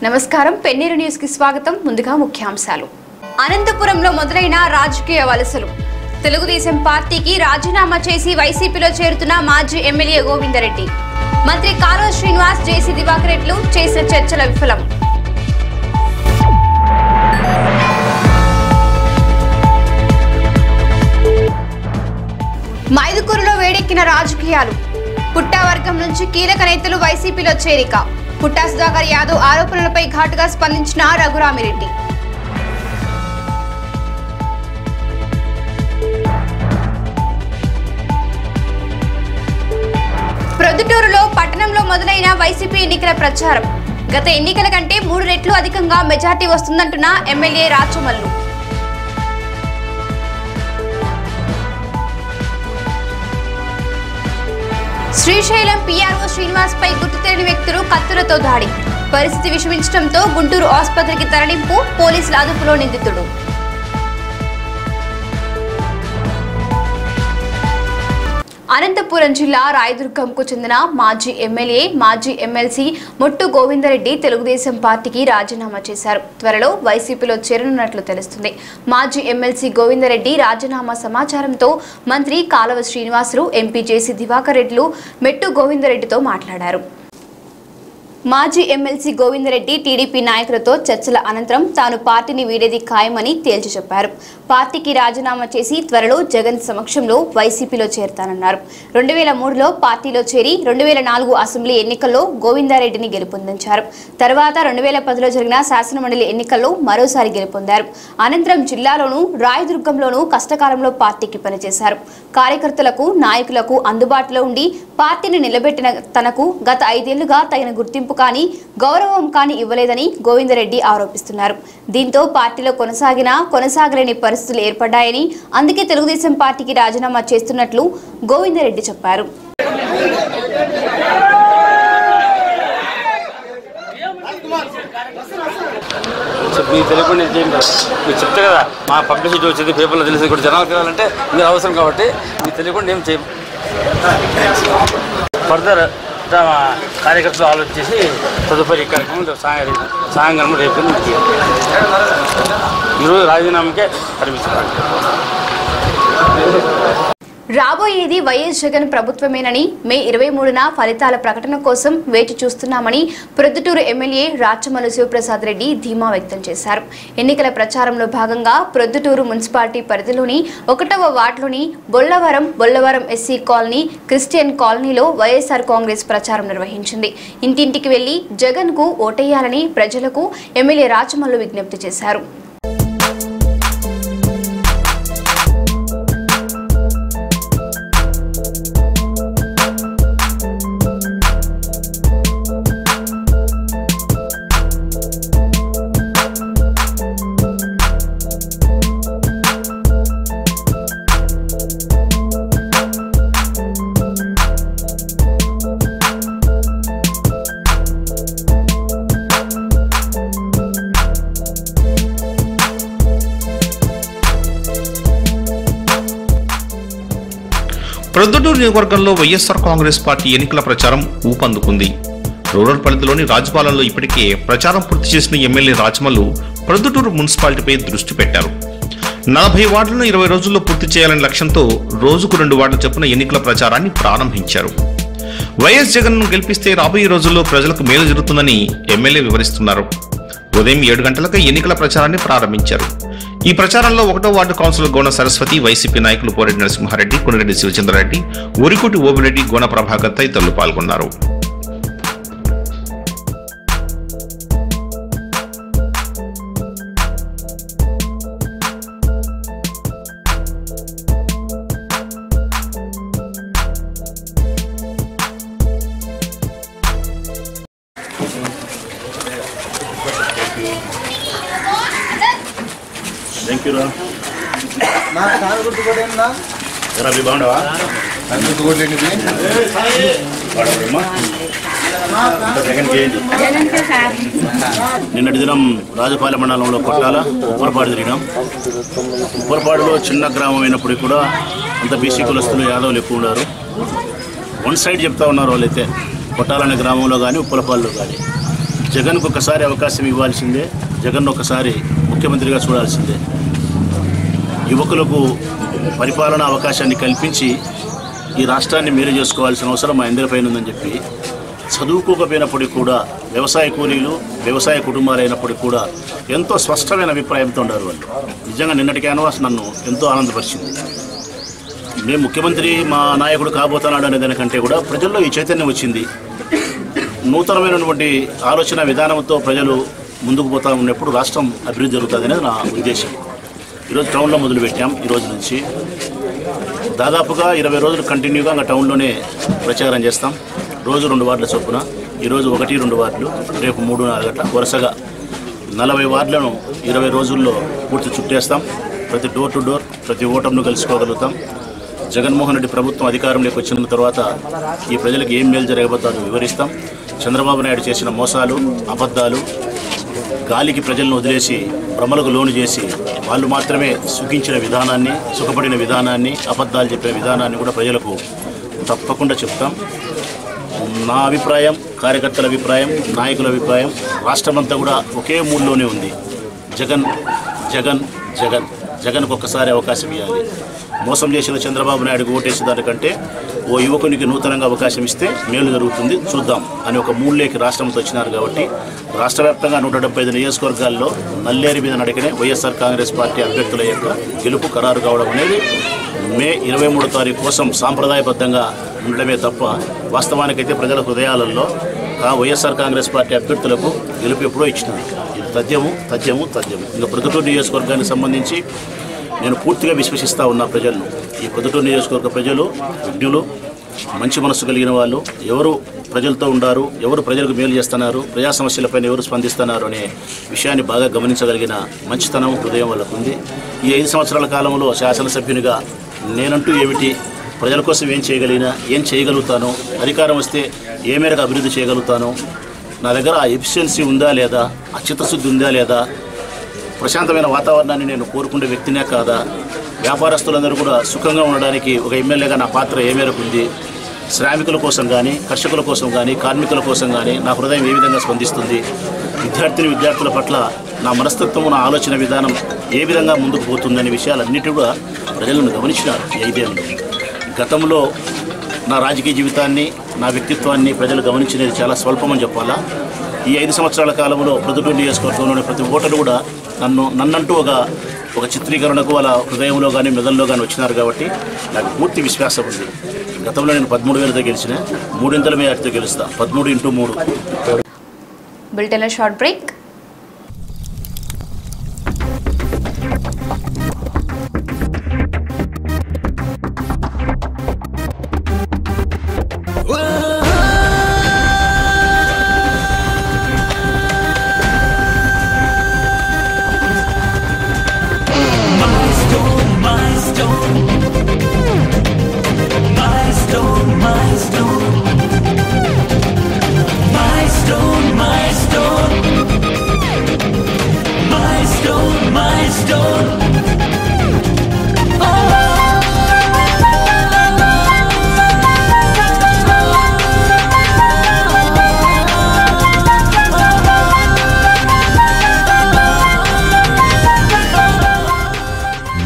నమస్కారం పెన్నేరు న్యూస్ కి స్వాగతం ముందుగా ముఖ్యాంశాలు అనంతపురంలో మొదలైన రాజకీయ వలసలు తెలుగుదేశం పార్టీకి రాజీనామా చేసి వైసీపీలో చేరుతున్న మాజీ ఎమ్మెల్యే గోవిందరెడ్డి మంత్రి కాలువ శ్రీనివాస్ జేసీ దివాకర్ రెడ్లు చేసిన చర్చల విఫలం మైదుకూరులో వేడెక్కిన రాజకీయాలు పుట్టా వర్గం నుంచి కీలక నేతలు వైసీపీలో చేరిక పుట్టా సుధాకర్ యాదవ్ ఆరోపణలపై ఘాటుగా స్పందించిన రఘురామిరెడ్డి ప్రొద్దుటూరులో పట్టణంలో మొదలైన వైసీపీ ఎన్నికల ప్రచారం గత ఎన్నికల కంటే 3 రెట్లు అధికంగా మెజార్టీ వస్తుందంటున్న ఎమ్మెల్యే రాచమల్లు శ్రీశైలం పీఆర్ఓ శ్రీనివాస్ పై గుర్తు తెలియని వ్యక్తులు కత్తులతో దాడి పరిస్థితి విషమించడంతో గుంటూరు ఆసుపత్రికి తరలింపు పోలీసుల అదుపులో నిందితుడు అనంతపురం జిల్లా రాయదుర్గంకు చెందిన మాజీ ఎమ్మెల్యే మాజీ ఎమ్మెల్సీ మొట్టు గోవిందరెడ్డి తెలుగుదేశం పార్టీకి రాజీనామా చేశారు త్వరలో వైసీపీలో చేరనున్నట్లు తెలుస్తుంది మాజీ ఎమ్మెల్సీ గోవిందరెడ్డి రాజీనామా సమాచారంతో మంత్రి కాలువ శ్రీనివాసులు ఎంపీ జేసీ దివాకర్ రెడ్లు మెట్టు గోవిందరెడ్డితో మాట్లాడారు మాజీ ఎమ్మెల్సీ గోవిందరెడ్డి టీడీపీ నాయకులతో చర్చల అనంతరం తాను పార్టీని వీడేది ఖాయమని తేల్చి చెప్పారు పార్టీకి రాజీనామా చేసి త్వరలో జగన్ సమక్షంలో వైసీపీలో చేరతానన్నారు 2003లో పార్టీలో చేరి 2004 అసెంబ్లీ ఎన్నికల్లో గోవిందరెడ్డిని గెలుపొందించారు తర్వాత 2010లో జరిగిన శాసనమండలి ఎన్నికల్లో మరోసారి గెలుపొందారు అనంతరం జిల్లాలోనూ రాయదుర్గంలోనూ కష్టకాలంలో పార్టీకి పనిచేశారు కార్యకర్తలకు నాయకులకు అందుబాటులో ఉండి పార్టీని నిలబెట్టిన తనకు గత 5 ఏళ్లుగా తగిన గుర్తింపు కానీ గౌరవం కానీ ఇవ్వలేదని గోవిందరెడ్డి ఆరోపిస్తున్నారు దీంతో పార్టీలో కొనసాగలేని పరిస్థితులు ఏర్పడ్డాయని అందుకే తెలుగుదేశం పార్టీకి రాజీనామా చేస్తున్నట్లు గోవిందరెడ్డి చెప్పారు చెప్తే కదా మా పబ్లిసిటీ వచ్చేది పేపర్లో తెలిసి కూడా జనాలు కావాలంటే మీరు అవసరం కాబట్టి మీకు తెలియకుండా ఏం చేయం ఫర్దర్ కార్యకర్తలు ఆలోచించేసి తదుపరి కార్యక్రమం సాయంకాలం రేపు ఈరోజు రాజీనామాకే పరిమిస్తున్నారు రాబోయేది వైఎస్ జగన్ ప్రభుత్వమేనని మే 23న ఫలితాల ప్రకటన కోసం వేచి చూస్తున్నామని ప్రొద్దుటూరు ఎమ్మెల్యే రాచమల్లు శివప్రసాద్ రెడ్డి ధీమా వ్యక్తం చేశారు ఎన్నికల భాగంగా ప్రొద్దుటూరు మున్సిపాలిటీ పరిధిలోని 1వ వార్డులోని బొల్లవరం ఎస్సీ కాలనీ క్రిస్టియన్ కాలనీలో వైఎస్ఆర్ కాంగ్రెస్ ప్రచారం నిర్వహించింది ఇంటింటికి వెళ్లి జగన్ కు ఓటేయాలని ప్రజలకు ఎమ్మెల్యే రాచమల్లు విజ్ఞప్తి చేశారు ప్రొద్దుటూరు నియోజకవర్గంలో వైఎస్ఆర్ కాంగ్రెస్ పార్టీ ఎన్నికల ప్రచారం ఊపందుకుంది రూరల్ పరిధిలోని రాజపాలెంలో ఇప్పటికే ప్రచారం పూర్తి చేసిన ఎమ్మెల్యే రాచమల్లు ప్రొద్దుటూరు మున్సిపాలిటీపై దృష్టి పెట్టారు 40 వార్డులను 20 రోజుల్లో పూర్తి చేయాలనే లక్ష్యంతో రోజుకు 2 వార్డుల చొప్పున ఎన్నికల ప్రచారాన్ని ప్రారంభించారు వైఎస్ జగన్ ను గెలిపిస్తే రాబోయే రోజుల్లో ప్రజలకు మేలు జరుగుతుందని ఎమ్మెల్యే వివరిస్తున్నారు ఉదయం 7 గంటలకు ఎన్నికల ప్రచారాన్ని ప్రారంభించారు ఈ ప్రచారంలో 1వ ward councillor Gona Saraswati YCP నాయకులు పోరెడ్డి నరసింహారెడ్డి కొనిరెడ్డి శివచంద్రారెడ్డి ఊరికోటి ఓబిరెడ్డి గోన ప్రభాకర్ తదితరులు పాల్గొన్నారు థ్యాంక్ యూ రా అవి బాగుండవా నిన్నటి దినం రాజపాలెం మండలంలో కొట్టాల ఉప్పరపాడు తిరిగినాం. ఉప్పరపాడులో చిన్న గ్రామం అయినప్పటికీ కూడా అంత బీసీ కులస్తులు యాదవులు ఎక్కువ ఉన్నారు. వన్ సైడ్ చెప్తా ఉన్నారు వాళ్ళైతే కొట్టాలనే గ్రామంలో కానీ ఉప్పరపాడులో కానీ జగన్కు ఒకసారి అవకాశం ఇవ్వాల్సిందే, జగన్ ఒకసారి ముఖ్యమంత్రిగా చూడాల్సిందే. యువకులకు పరిపాలనా అవకాశాన్ని కల్పించి ఈ రాష్ట్రాన్ని మేలు చేసుకోవాల్సిన అవసరం మా అందరిపైన ఉందని చెప్పి, చదువుకోకపోయినప్పటికీ కూడా వ్యవసాయ కూలీలు, వ్యవసాయ కుటుంబాలు అయినప్పటికీ కూడా ఎంతో స్పష్టమైన అభిప్రాయంతో ఉన్నారు వాళ్ళు. నిజంగా నిన్నటి క్యాన్వాస్ నన్ను ఎంతో ఆనందపరిచింది. మేము ముఖ్యమంత్రి మా నాయకుడు కాబోతున్నాడు అనే దానికంటే కూడా ప్రజల్లో ఈ చైతన్యం వచ్చింది. నూతనమైనటువంటి ఆలోచన విధానంతో ప్రజలు ముందుకు పోతా ఉన్నప్పుడు రాష్ట్రం అభివృద్ధి జరుగుతుంది అనేది నా ఉద్దేశం. ఈరోజు టౌన్లో మొదలుపెట్టాం. ఈరోజు నుంచి దాదాపుగా 20 రోజులు కంటిన్యూగా టౌన్లోనే ప్రచారం చేస్తాం. రోజు 2 వార్డుల చొప్పున. ఈరోజు 1-2 వార్డులు, రేపు 3-4 గంటల వరుసగా 40 వార్డులను 20 రోజుల్లో పూర్తి చుట్టేస్తాం. ప్రతి డోర్ టు డోర్ ప్రతి ఓటర్ను కలుసుకోగలుగుతాం. జగన్మోహన్ రెడ్డి ప్రభుత్వం అధికారంలోకి వచ్చిన తర్వాత ఈ ప్రజలకు ఏం మేలు జరగబోతుందో వివరిస్తాం. చంద్రబాబు నాయుడు చేసిన మోసాలు, అబద్ధాలు, గాలికి ప్రజలను వదిలేసి భ్రమలకు లోను చేసి వాళ్ళు మాత్రమే సుఖించిన విధానాన్ని, సుఖపడిన విధానాన్ని, అబద్ధాలు చెప్పే విధానాన్ని కూడా ప్రజలకు తప్పకుండా చెప్తాం. నా అభిప్రాయం, కార్యకర్తల అభిప్రాయం, నాయకుల అభిప్రాయం రాష్ట్రమంతా కూడా ఒకే మూడ్లోనే ఉంది. జగన్ జగన్ జగన్ జగన్కు ఒక్కసారి అవకాశం ఇవ్వాలి. మోసం చేసిన చంద్రబాబు నాయుడుకు ఓటేసే దానికంటే ఓ యువకునికి నూతనంగా అవకాశం ఇస్తే మేలు జరుగుతుంది, చూద్దాం అని ఒక మూడులోకి రాష్ట్రంతో వచ్చినారు. కాబట్టి రాష్ట్ర వ్యాప్తంగా 175 నియోజకవర్గాల్లో నల్లేరు మీద నడికనే వైఎస్ఆర్ కాంగ్రెస్ పార్టీ అభ్యర్థుల యొక్క గెలుపు ఖరారు కావడం అనేది మే 23వ తారీఖు కోసం సాంప్రదాయబద్ధంగా ఉండడమే తప్ప వాస్తవానికైతే ప్రజల హృదయాలలో వైఎస్ఆర్ కాంగ్రెస్ పార్టీ అభ్యర్థులకు గెలుపు ఎప్పుడో ఇచ్చినారు. ఇది తథ్యము తథ్యము తథ్యము. ఇంకా ప్రొద్దుటూరు నియోజకవర్గానికి సంబంధించి నేను పూర్తిగా విశ్వసిస్తూ ఉన్నా ప్రజలను. ఈ ప్రొద్దుటూరు నియోజకవర్గ ప్రజలు విజ్ఞులు, మంచి మనస్సు కలిగిన వాళ్ళు, ఎవరు ప్రజలతో ఉండారు, ఎవరు ప్రజలకు మేలు చేస్తున్నారు, ప్రజా సమస్యలపైన ఎవరు స్పందిస్తున్నారు అనే విషయాన్ని బాగా గమనించగలిగిన మంచితనం, హృదయం వాళ్ళకు ఉంది. ఈ 5 సంవత్సరాల కాలంలో శాసనసభ్యునిగా నేనంటూ ఏమిటి, ప్రజల కోసం ఏం చేయగలిగినా, ఏం చేయగలుగుతాను, అధికారం వస్తే ఏ మేరకు అభివృద్ధి చేయగలుగుతాను, నా దగ్గర ఆ ఎఫిషియన్సీ ఉందా లేదా, ఆ చిత్తశుద్ధి ఉందా లేదా, ప్రశాంతమైన వాతావరణాన్ని నేను కోరుకునే వ్యక్తినే కాదా, వ్యాపారస్తులందరూ కూడా సుఖంగా ఉండడానికి ఒక ఎమ్మెల్యేగా నా పాత్ర ఏ మేరకు ఉంది, శ్రామికుల కోసం కానీ, కర్షకుల కోసం కానీ, కార్మికుల కోసం కానీ నా హృదయం ఏ విధంగా స్పందిస్తుంది, విద్యార్థుల పట్ల నా మనస్తత్వం, నా ఆలోచన విధానం ఏ విధంగా ముందుకు పోతుందనే విషయాలన్నిటి కూడా ప్రజలను గమనించినారు ఈ 5 ఏళ్ళు. గతంలో నా రాజకీయ జీవితాన్ని, నా వ్యక్తిత్వాన్ని ప్రజలు గమనించినది చాలా స్వల్పమని చెప్పాలా. ఈ 5 సంవత్సరాల కాలంలో ప్రొద్దుటూరు నియోజకవర్గంలోని ప్రతి ఓటరు కూడా నన్నంటూ ఒక చిత్రీకరణకు వాళ్ళ హృదయంలో కానీ మెదల్లో కానీ వచ్చినారు. కాబట్టి నాకు పూర్తి విశ్వాసం ఉంది. గతంలో నేను 13,000తో గెలిచిన, 3 మెజార్టీతో గెలుస్తా. 13x3. బులెటిన్లో షార్ట్ బ్రేక్.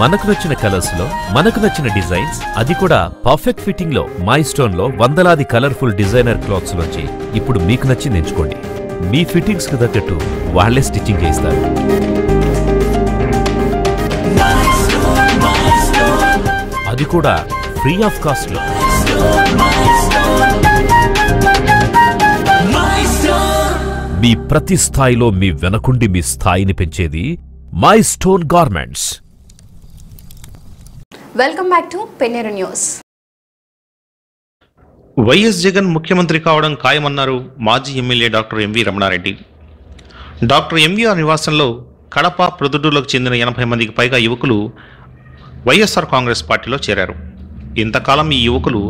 మనకు నచ్చిన కలర్స్ లో మనకు నచ్చిన డిజైన్స్, అది కూడా పర్ఫెక్ట్ ఫిట్టింగ్ లో మై స్టోన్ లో వందలాది కలర్ఫుల్ డిజైనర్ క్లాత్స్ లోంచి ఇప్పుడు మీకు నచ్చింది ఎంచుకోండి. మీ ఫిట్టింగ్స్ కు తగ్గట్టు వాళ్లే స్టిచ్చింగ్ చేస్తారు. అది కూడా ఫ్రీ ఆఫ్ కాస్ట్ లో. మీ ప్రతి స్థాయిలో మీ వెనకుండి మీ స్థాయిని పెంచేది my stone garments. Welcome back to Penneru news. YS Jagan ముఖ్యమంత్రి కావడం ఖాయమన్నారు మాజీ MLA doctor MV Ramana Reddy. Doctor MVR నివాసంలో కడప, ప్రొద్దుటూరులకు చెందిన 80 మందికి పైగా యువకులు వైఎస్ఆర్ కాంగ్రెస్ పార్టీలో చేరారు. ఇంతకాలం ఈ యువకులు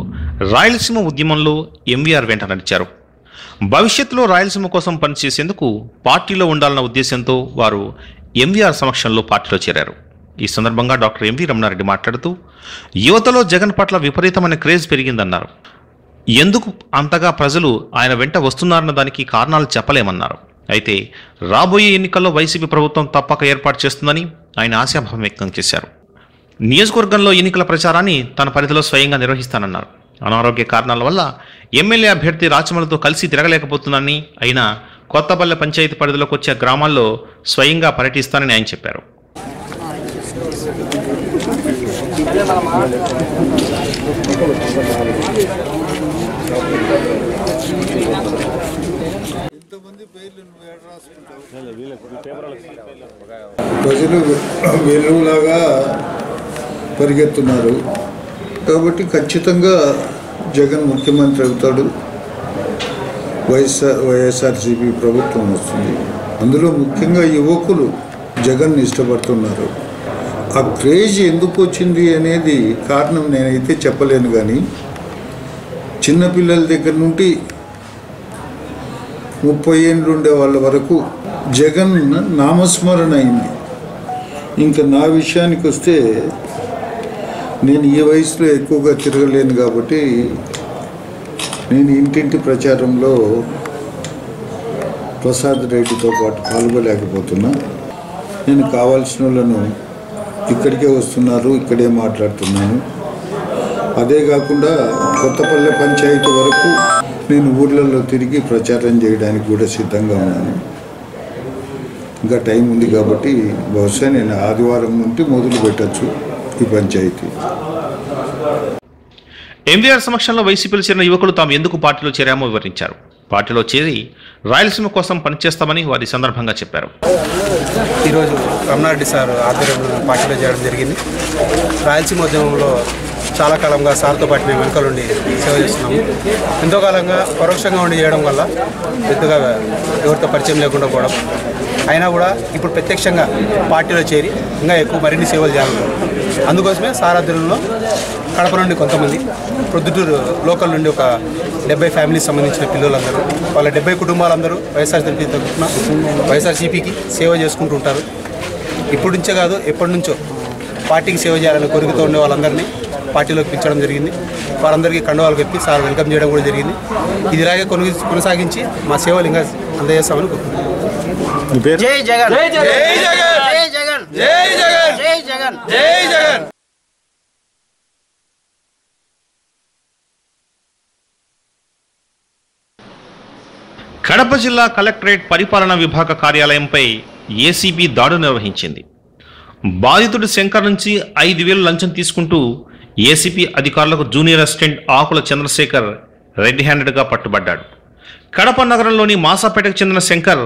రాయలసీమ ఉద్యమంలో ఎంవీఆర్ వెంట నడిచారు. భవిష్యత్తులో రాయలసీమ కోసం పనిచేసేందుకు పార్టీలో ఉండాలన్న ఉద్దేశంతో వారు ఎంవీఆర్ సమక్షంలో పార్టీలో చేరారు. ఈ సందర్భంగా డాక్టర్ ఎంవి రమణారెడ్డి మాట్లాడుతూ యువతలో జగన్ పట్ల విపరీతమైన క్రేజ్ పెరిగిందన్నారు. ఎందుకు అంతగా ప్రజలు ఆయన వెంట వస్తున్నారన్న దానికి కారణాలు చెప్పలేమన్నారు. అయితే రాబోయే ఎన్నికల్లో వైసీపీ ప్రభుత్వం తప్పక ఏర్పాటు చేస్తుందని ఆయన ఆశాభావం వ్యక్తం చేశారు. నియోజకవర్గంలో ఎన్నికల ప్రచారాన్ని తన పరిధిలో స్వయంగా నిర్వహిస్తానన్నారు. అనారోగ్య కారణాల వల్ల ఎమ్మెల్యే అభ్యర్థి రాచమలతో కలిసి తిరగలేకపోతున్నానని, అయినా కొత్తపల్లె పంచాయతీ పరిధిలోకి వచ్చే గ్రామాల్లో స్వయంగా పర్యటిస్తానని ఆయన చెప్పారు. ప్రజలు వెలుగులాగా పరిగెత్తున్నారు కాబట్టి ఖచ్చితంగా జగన్ ముఖ్యమంత్రి అవుతాడు, వైఎస్ఆర్సీపీ ప్రభుత్వం వస్తుంది. అందులో ముఖ్యంగా యువకులు జగన్ ఇష్టపడుతున్నారు. ఆ క్రేజ్ ఎందుకు వచ్చింది అనేది కారణం నేనైతే చెప్పలేను, కానీ చిన్నపిల్లల దగ్గర నుండి 30 ఏళ్ళు ఉండే వాళ్ళ వరకు జగన్ నామస్మరణ అయింది. ఇంకా నా విషయానికి వస్తే నేను ఈ వయసులో ఎక్కువగా తిరగలేను కాబట్టి నేను ఇంటింటి ప్రచారంలో ప్రసాద్ రెడ్డితో పాటు పాల్గొలేకపోతున్నా. నేను కావాల్సిన వాళ్ళను ఇక్కడికే వస్తున్నారు, ఇక్కడే మాట్లాడుతున్నాను. అదే కాకుండా కొత్తపల్లె పంచాయతీ వరకు నేను ఊర్లలో తిరిగి ప్రచారం చేయడానికి కూడా సిద్ధంగా ఉన్నాను. ఇంకా టైం ఉంది కాబట్టి బహుశా నేను ఆదివారం నుండి మొదలు పెట్టచ్చు ఈ పంచాయతీ. ఎంవీఆర్ సమక్షంలో వైసీపీలో చేరిన యువకులు తాము ఎందుకు పార్టీలో చేరామో వివరించారు. పార్టీలో చేరి రాయలసీమ కోసం పనిచేస్తామని వారి సందర్భంగా చెప్పారు. ఈరోజు రమణారెడ్డి సార్ ఆధ్వర్యంలో పార్టీలో చేరడం జరిగింది. రాయలసీమ ఉద్యమంలో చాలా కాలంగా సార్తో పాటు మేము వెనుకలుండి సేవ చేస్తున్నాము. ఎంతో కాలంగా పరోక్షంగా ఉండి చేయడం వల్ల పెద్దగా ఎవరితో పరిచయం లేకుండా పోవడం, అయినా కూడా ఇప్పుడు ప్రత్యక్షంగా పార్టీలో చేరి ఇంకా ఎక్కువ మరిన్ని సేవలు చేయాలి. అందుకోసమే సార్ ఆధ్వర్యంలో కడప నుండి కొంతమంది, ప్రొద్దుటూరు లోకల్ నుండి ఒక 70 ఫ్యామిలీకి సంబంధించిన పిల్లలందరూ, వాళ్ళ 70 కుటుంబాలందరూ వైఎస్ఆర్సీపీకి సేవ చేసుకుంటూ ఉంటారు. ఇప్పుడు నుంచే కాదు, ఎప్పటి నుంచో పార్టీకి సేవ చేయాలని కోరికతో ఉండే వాళ్ళందరినీ పార్టీలోకి పిలిచడం జరిగింది. వారందరికీ కండువాలు కప్పి సార్ వెల్కమ్ చేయడం కూడా జరిగింది. ఇది ఇలాగే కొనసాగించి మా సేవలు ఇంకా అందజేస్తామని కోరుకుంటున్నాం. జై జగన్, జై జగన్, జై జగన్, జై జగన్, జై జగన్, జై జగన్. కడప జిల్లా కలెక్టరేట్ పరిపాలనా విభాగ కార్యాలయంపై ఏసీబీ దాడులు నిర్వహించింది. బాధితుడు శంకర్ నుంచి 5,000 లంచం తీసుకుంటూ ఏసీపీ అధికారులకు జూనియర్ అసిస్టెంట్ ఆకుల చంద్రశేఖర్ రెడ్ హ్యాండెడ్గా పట్టుబడ్డాడు. కడప నగరంలోని మాసాపేటకు చెందిన శంకర్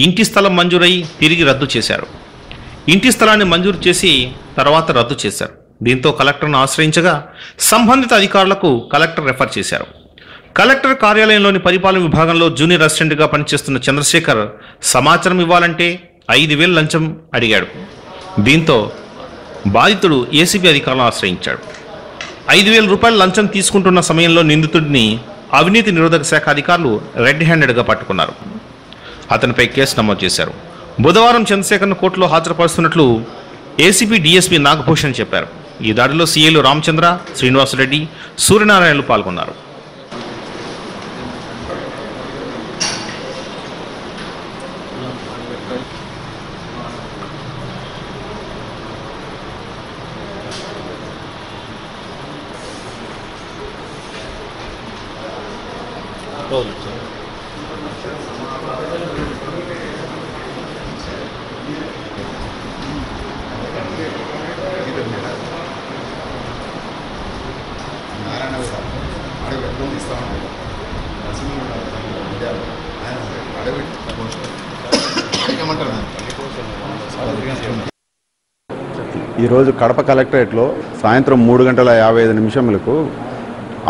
ఇంటి స్థలం మంజూరై తిరిగి రద్దు చేశారు. ఇంటి స్థలాన్ని మంజూరు చేసి తర్వాత రద్దు చేశారు. దీంతో కలెక్టర్ను ఆశ్రయించగా సంబంధిత అధికారులకు కలెక్టర్ రెఫర్ చేశారు. కలెక్టర్ కార్యాలయంలోని పరిపాలన విభాగంలో జూనియర్ అసిస్టెంట్గా పనిచేస్తున్న చంద్రశేఖర్ సమాచారం ఇవ్వాలంటే 5,000 లంచం అడిగాడు. దీంతో బాధితుడు ఏసీబీ అధికారులను ఆశ్రయించాడు. 5,000 రూపాయల లంచం తీసుకుంటున్న సమయంలో నిందితుడిని అవినీతి నిరోధక శాఖ అధికారులు రెడ్ హ్యాండెడ్గా పట్టుకున్నారు. అతనిపై కేసు నమోదు చేశారు. బుధవారం చంద్రశేఖర్ను కోర్టులో హాజరుపరుస్తున్నట్లు ఏసీపీ డీఎస్పీ నాగభూషణ్ చెప్పారు. ఈ దాడిలో సీఏలు రామచంద్ర, శ్రీనివాసరెడ్డి, సూర్యనారాయణలు పాల్గొన్నారు. ఈరోజు కడప కలెక్టరేట్లో సాయంత్రం 3:55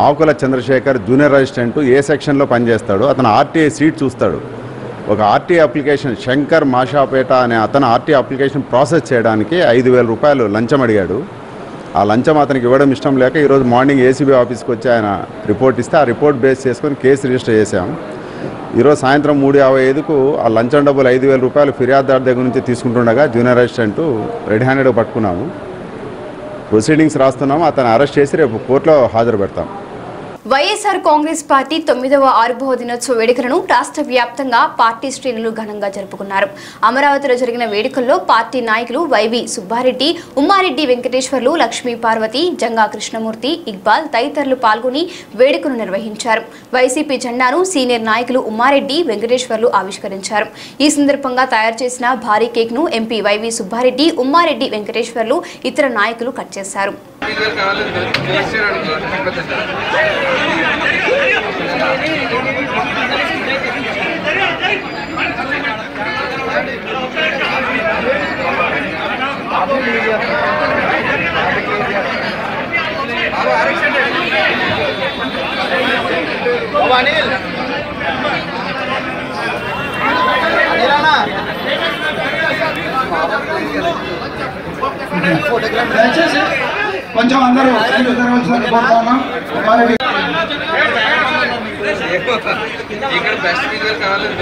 ఆకుల చంద్రశేఖర్ జూనియర్ అసిస్టెంట్ ఏ సెక్షన్లో పనిచేస్తాడు. అతను ఆర్టీఐ సీట్ చూస్తాడు. ఒక ఆర్టీఐ అప్లికేషన్ శంకర్ మాషాపేట అనే అతను ఆర్టీఐ అప్లికేషన్ ప్రాసెస్ చేయడానికి 5,000 రూపాయలు లంచం అడిగాడు. ఆ లంచం అతనికి ఇవ్వడం ఇష్టం లేక ఈరోజు మార్నింగ్ ఏసీబీ ఆఫీస్కి వచ్చి ఆయన రిపోర్ట్ ఇస్తే ఆ రిపోర్ట్ బేస్ చేసుకొని కేసు రిజిస్టర్ చేశాం. ఈరోజు సాయంత్రం 3:55 ఆ లంచం డబ్బులు 5,000 రూపాయలు ఫిర్యాదుదారు దగ్గర నుంచి తీసుకుంటుండగా జూనియర్ అసిస్టెంట్ రెడ్ హ్యాండెడ్గా పట్టుకున్నాము. ప్రొసీడింగ్స్ రాస్తున్నాము. అతను అరెస్ట్ చేసి రేపు కోర్టులో హాజరు పెడతాం. వైఎస్ఆర్ కాంగ్రెస్ పార్టీ 9వ ఆవిర్భావ దినోత్సవ వేడుకలను రాష్ట్ర వ్యాప్తంగా పార్టీ శ్రేణులు ఘనంగా జరుపుకున్నారు. అమరావతిలో జరిగిన వేడుకల్లో పార్టీ నాయకులు వైవి సుబ్బారెడ్డి, ఉమ్మారెడ్డి వెంకటేశ్వర్లు, లక్ష్మీ పార్వతి, జంగా కృష్ణమూర్తి, ఇక్బాల్ తదితరులు పాల్గొని వేడుకను నిర్వహించారు. వైసీపీ జెండాను సీనియర్ నాయకులు ఉమ్మారెడ్డి, వెంకటేశ్వర్లు ఆవిష్కరించారు. ఈ సందర్భంగా తయారు చేసిన భారీ కేక్ ను ఎంపీ వైవి సుబ్బారెడ్డి, ఉమ్మారెడ్డి వెంకటేశ్వర్లు ఇతర నాయకులు కట్ చేశారు. కొంచెం అందరూ ఇక్కడ బెస్ట్ ఫీచర్ కావాలని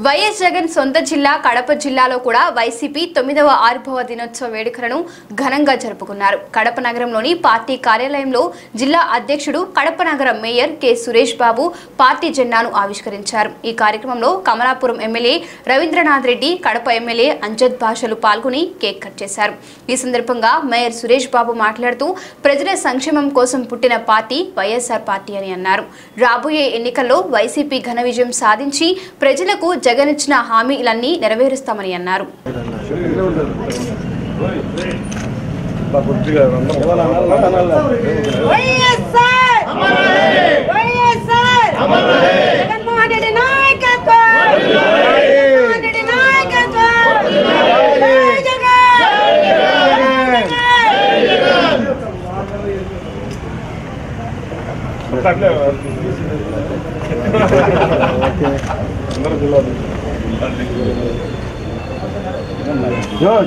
వైఎస్ జగన్ సొంత జిల్లా కడప జిల్లాలో కూడా వైసీపీ 9వ ఆవిర్భావ దినోత్సవ వేడుకలను ఘనంగా జరుపుకున్నారు. కడప నగరంలోని పార్టీ కార్యాలయంలో జిల్లా అధ్యక్షుడు, కడప నగర mayor K Suresh Babu party జెండాను ఆవిష్కరించారు. ఈ కార్యక్రమంలో కమలాపురం ఎమ్మెల్యే రవీంద్రనాథ్ రెడ్డి, కడప ఎమ్మెల్యే అంజద్ భాషలు పాల్గొని కేక్ కట్ చేశారు. ఈ సందర్భంగా మేయర్ సురేష్ బాబు మాట్లాడుతూ ప్రజల సంక్షేమం కోసం పుట్టిన పార్టీ వైఎస్ఆర్ పార్టీ అని అన్నారు. రాబోయే ఎన్నికల్లో వైసీపీ ఘన విజయం సాధించి ప్రజలకు జగన్ ఇచ్చిన హామీలన్నీ నెరవేరుస్తామని అన్నారు.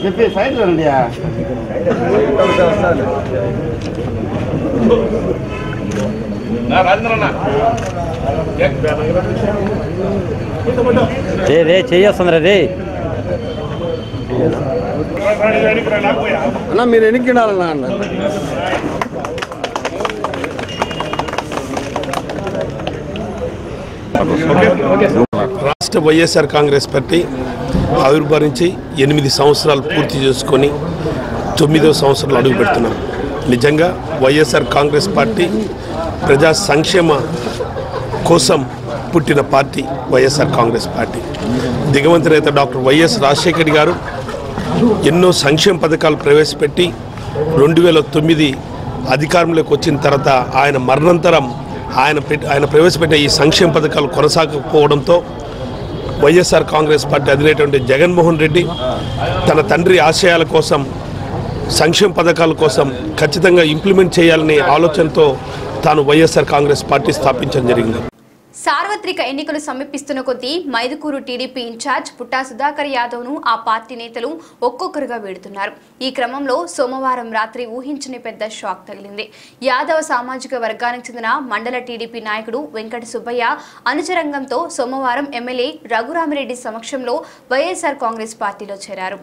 చెప్పి సైడ్ రండి. చేయొస్తుందిరా రే అన్న, మీరు ఎన్నికిడాలన్నా అన్న. రాష్ట్ర వైఎస్ఆర్ కాంగ్రెస్ పార్టీ ఆవిర్భవించి 8 సంవత్సరాలు పూర్తి చేసుకొని 9వ సంవత్సరాలు అడుగు పెడుతున్నాం. నిజంగా వైఎస్ఆర్ కాంగ్రెస్ పార్టీ ప్రజా సంక్షేమ కోసం పుట్టిన పార్టీ వైఎస్ఆర్ కాంగ్రెస్ పార్టీ. దిగవంతి నేత డాక్టర్ వైఎస్ రాజశేఖర్ గారు ఎన్నో సంక్షేమ పథకాలు ప్రవేశపెట్టి 2009 అధికారంలోకి వచ్చిన తర్వాత ఆయన మరణానంతరం ఆయన ప్రవేశపెట్టిన ఈ సంక్షేమ పథకాలు కొనసాగకపోవడంతో వైఎస్ఆర్ కాంగ్రెస్ పార్టీ అధినేటువంటి జగన్మోహన్ రెడ్డి తన తండ్రి ఆశయాల కోసం, సంక్షేమ పథకాల కోసం ఖచ్చితంగా ఇంప్లిమెంట్ చేయాలనే ఆలోచనతో తాను వైఎస్ఆర్ కాంగ్రెస్ పార్టీ స్థాపించడం జరిగింది. సార్వత్రిక ఎన్నికలు సమీపిస్తున్న కొద్దీ మైదుకూరు టీడీపీ ఇన్ఛార్జ్ పుట్టా సుధాకర్ యాదవ్ను ఆ పార్టీ నేతలు ఒక్కొక్కరుగా వేడుతున్నారు. ఈ క్రమంలో సోమవారం రాత్రి ఊహించని పెద్ద షాక్ తగిలింది. యాదవ్ సామాజిక వర్గానికి చెందిన మండల టీడీపీ నాయకుడు వెంకట సుబ్బయ్య అనుచరంగంతో సోమవారం ఎమ్మెల్యే రఘురామిరెడ్డి సమక్షంలో వైఎస్ఆర్ కాంగ్రెస్ పార్టీలో చేరారు.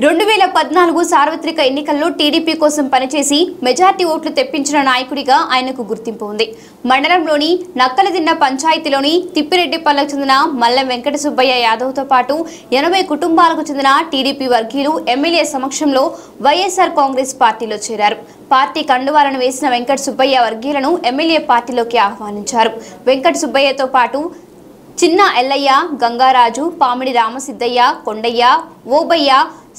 2014 సార్వత్రిక ఎన్నికల్లో టీడీపీ కోసం పనిచేసి మెజార్టీ ఓట్లు తెప్పించిన నాయకుడిగా ఆయనకు గుర్తింపు ఉంది. మండలంలోని నక్కలదిన్న పంచాయతీలోని తిప్పిరెడ్డిపల్లకు చెందిన మల్లెం వెంకట సుబ్బయ్య యాదవ్తో పాటు 80 కుటుంబాలకు చెందిన టీడీపీ వర్గీయులు ఎమ్మెల్యే సమక్షంలో వైఎస్ఆర్ కాంగ్రెస్ పార్టీలో చేరారు. పార్టీ కండువాలను వేసిన వెంకట సుబ్బయ్య వర్గీయులను ఎమ్మెల్యే పార్టీలోకి ఆహ్వానించారు. వెంకట సుబ్బయ్యతో పాటు చిన్న ఎల్లయ్య, గంగారాజు, పామిడి రామసిద్దయ్య, కొండయ్య, ఓబయ్య,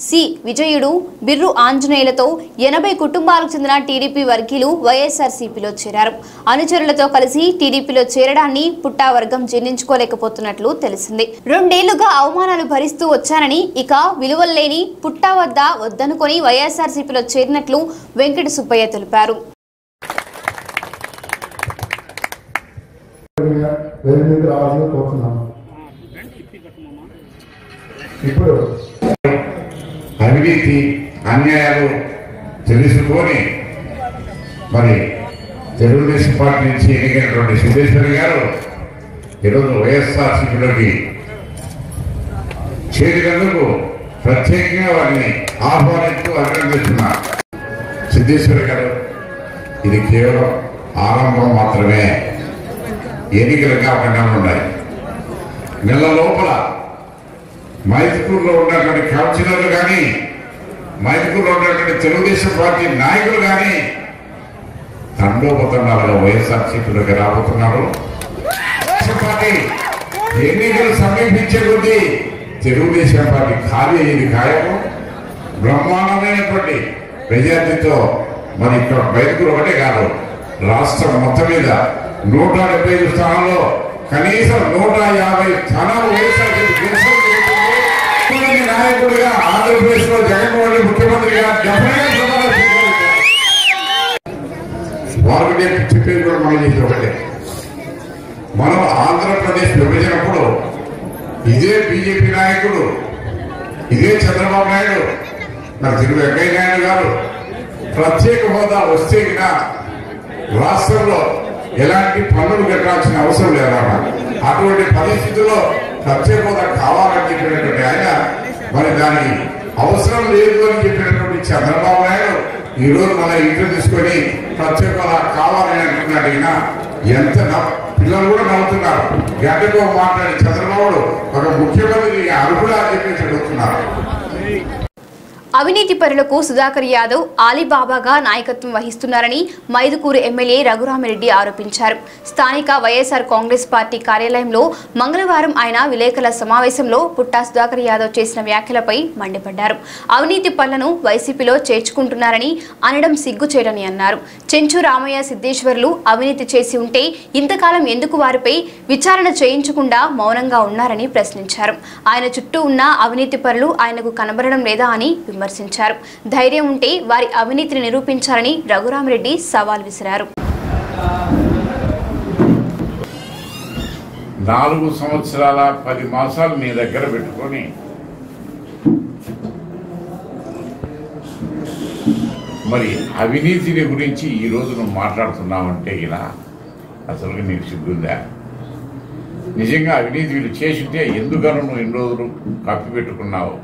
సి విజయుడు, బిర్రు ఆంజనేయులతో 80 కుటుంబాలకు చెందిన టీడీపీ వర్గీయులు వైఎస్ఆర్సీపీలో చేరారు. అనుచరులతో కలిసి టీడీపీలో చేరడాన్ని పుట్టా వర్గం జీర్ణించుకోలేకపోతున్నట్లు తెలిసింది. 2 ఏళ్లుగా అవమానాలు భరిస్తూ వచ్చానని, ఇక విలువల్లేని పుట్టా వద్దనుకొని వైఎస్ఆర్సీపీలో చేరినట్లు వెంకట సుబ్బయ్య తెలిపారు. ఇప్పుడు అవినీతి అన్యాయాలు తెలుసుకొని మరి తెలుగుదేశం పార్టీ నుంచి ఎన్నికైనటువంటి సిద్ధేశ్వరి గారు ఈరోజు వైఎస్ఆర్సీపీలోకి చేరినందుకు ప్రత్యేకంగా వారిని ఆహ్వానిస్తూ అభినందిస్తున్నారు. సిద్ధేశ్వరి గారు, ఇది కేవలం ఆరంభం మాత్రమే. ఎన్నికలుగా ఒక నెల ఉన్నాయి. నెల లోపల మైదుకూరులో ఉన్నటువంటి కౌన్సిలర్లు కానీ, మైదుకూరులో ఉన్నటువంటి తెలుగుదేశం పార్టీ నాయకులు కానీ తండోపతండాలుగా వైఎస్ఆర్సీపీలోకి రాబోతున్నారు. పార్టీ ఎన్నికలు సమీపించే కొద్దీ తెలుగుదేశం పార్టీ ఖాళీ అయ్యేది ఖాయము. బ్రహ్మాండమైనటువంటి మెజార్టీతో మరి ఇక్కడ మైదుకూరు ఒకటే కాదు, రాష్ట్రం మొత్తం మీద 175 స్థానాల్లో కనీసం 150 స్థానాలు వైఎస్ఆర్సీపీ నాయకుడిగా ఆంధ్రప్రదేశ్ లో జగన్మోహన్ రెడ్డి ముఖ్యమంత్రిగా వారికి చెప్పేది కూడా మనం చేసి ఒకటే. మనం ఆంధ్రప్రదేశ్ విభజనప్పుడు ఇదే బీజేపీ నాయకుడు, ఇదే చంద్రబాబు నాయుడు, మరి తిరుగు వెంకయ్య నాయుడు గారు ప్రత్యేక హోదా వస్తే రాష్ట్రంలో ఎలాంటి పన్నులు కట్టాల్సిన అవసరం లేదన్నమాట. అటువంటి పరిస్థితుల్లో ప్రత్యేక హోదా కావాలని చెప్పినటువంటి ఆయన మరి దానికి అవసరం లేదు అని చెప్పినటువంటి చంద్రబాబు నాయుడు ఈరోజు మన ఇంట్లో తీసుకొని ప్రత్యేక హోదా కావాలని అంటున్నాడు. ఎంత పిల్లలు కూడా నవ్వుతున్నారు. గంటతో మాట్లాడి చంద్రబాబు ఒక ముఖ్యమంత్రి అర్హుడా అని చెప్పేసి అడుగుతున్నారు. అవినీతి పరులకు సుధాకర్ యాదవ్ ఆలీబాబాగా నాయకత్వం వహిస్తున్నారని మైదుకూరు ఎమ్మెల్యే రఘురామిరెడ్డి ఆరోపించారు. స్థానిక వైఎస్ఆర్ కాంగ్రెస్ పార్టీ కార్యాలయంలో మంగళవారం ఆయన విలేకరుల సమావేశంలో పుట్టా సుధాకర్ యాదవ్ చేసిన వ్యాఖ్యలపై మండిపడ్డారు. అవినీతి పనులను వైసీపీలో చేర్చుకుంటున్నారని అనడం సిగ్గుచేటని అన్నారు. చెంచు రామయ్య సిద్ధేశ్వర్లు అవినీతి చేసి ఉంటే ఇంతకాలం ఎందుకు వారిపై విచారణ చేయించకుండా మౌనంగా ఉన్నారని ప్రశ్నించారు. ఆయన చుట్టూ ఉన్న అవినీతి పరులు ఆయనకు కనబడడం లేదా అని విమర్శించారు. ధైర్యం ఉంటే వారి అవినీతిని నిరూపించాలని రఘురామిరెడ్డి సవాల్ విసిరారు. 4 సంవత్సరాల 10 మాసాలు నీ దగ్గర పెట్టుకొని మరి అవినీతిని గురించి ఈరోజు నువ్వు మాట్లాడుతున్నావంటే ఇలా అసలు నీకు సిగ్గుందా? నిజంగా అవినీతి వీళ్ళు చేసింటే ఎందుకనో నువ్వు ఎన్ని రోజులు కప్పి పెట్టుకున్నావు?